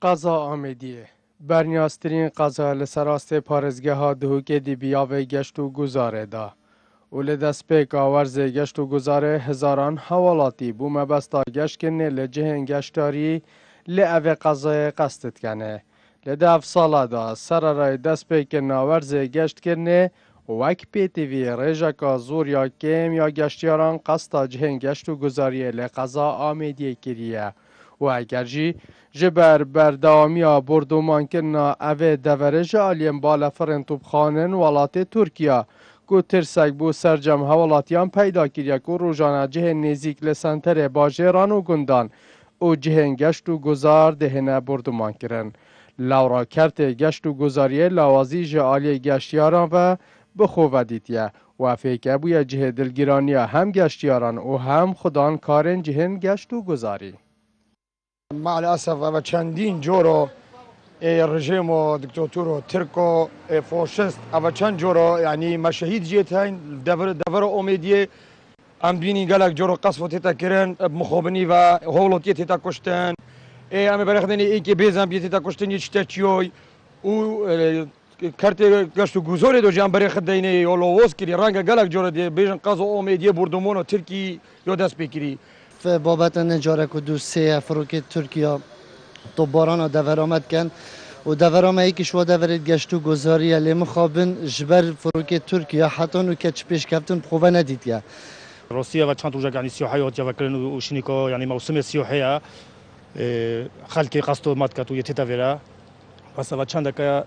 قضا آمدیه برنیاسترین قضا لسراست پارزگه ها دهوکه دی بیاوه گشت و گزاره دا. و لدست پیک آورز گشت و گزاره هزاران حوالاتی بو مبستا گشت کنه لجهن گشتاری لعوه قضای قصدت کنه. لده سالا دا سر رای دست پیک ناورز گشت کنه وک پیتیوی ریجاکا زور یا کم یا گشتیاران قصدا جهن گشت و گزاریه لقضا آمدیه کریه. و اگر جبر بردامی بردومان کنا اوه دورج آلیم بالا فرن توبخانن ولات ترکیه کو ترسک بو سرجم حوالاتیان پیدا کریا کو روزانه جه نزیک لسنتر باجران و گندان او جهن گشت و گذار دهنه بردومان کرن. لورا کرت گشت و گذاریه لوازی جالی گشتیاران و بخو دیتیه و فیکه بوی جه دلگیرانی هم گشتیاران و هم خدان کارن جهن گشت و گذاری. مع الأسف أبا چندین جورو رژیم و دکتاتور ترکو فاشست أبا چند جورو يعني مشاهد جيت هاين دور أميدية ام بینی گلک جورو قصف تیتا کرن مخابنی و هولوتی تیتا کشتن ام برخدنی ای که بیزن بی تیتا کشتن یچتا چیوی و کرت گشتو گزوری دو جان برخدنی یولووس کری رنگ گلک جورو دی بیژن قضا أميدية بردومان و ترکی یو دست بکری بابت نجاره که دوسته فروکت ترکیه تو باران دورامد کن و دورام ایکش و دورت گشتو گذاریه لی مخابن جبر فروکت ترکیه حتی نو که چپیش کفتن خوبه ندیدیه روسيا وچند روزا يعني سياحه وتيا وكرن وشنيكو يعني موسم سياحه خلكي قصتو ماتكاتو يتتافيرا بس وچند كا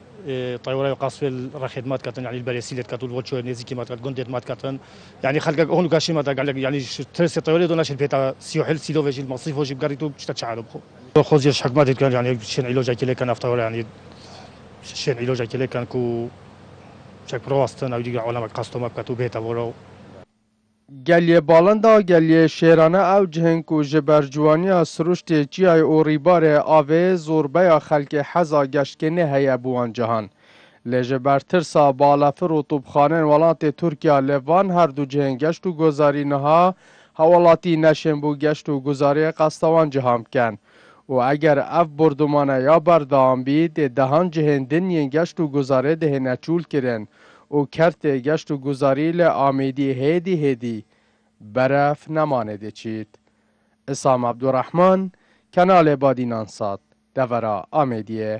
طيوره قصف الخدمات كاتن يعني البريسيلت كاتو الوتشو نزيكي ماتكات غوندت ماتكاتن يعني خلك هون غاشي ماتا قال يعني ترس طيوره دوناش البيتا سياحل سيلوفيج المصيف وجيب قريتو تشتشعلو بخو خوزيش حكمات كان يعني شن علاج كي كان افتوره يعني شن علاج كي كان كو شك بروستن او دي علماء قصتو ماتكاتو بيتا ورو گلیه بالندا گلیه شیرانه او جهن کو جبرجوانی سروشت چیای او ریبار آوه زوربه خلک حزا گشت که نه هیه بوان جهان. لجبر ترسا بالافر و طوبخانن ولات ترکیه لوان هر دو جهن گشت و گذاری نها حوالاتی نشن بو گشت و گذاری قصدوان جهام کن. و اگر اف بردمانه یا بردام بید دهان جهن دنین گشت و گذاره دهنه چول کرن. او کرت گشت و گذاری لآمیدی هیدی برف نمانده چید. اسام عبدالرحمن، کانال بادینان ساد، دورا آمیدیه.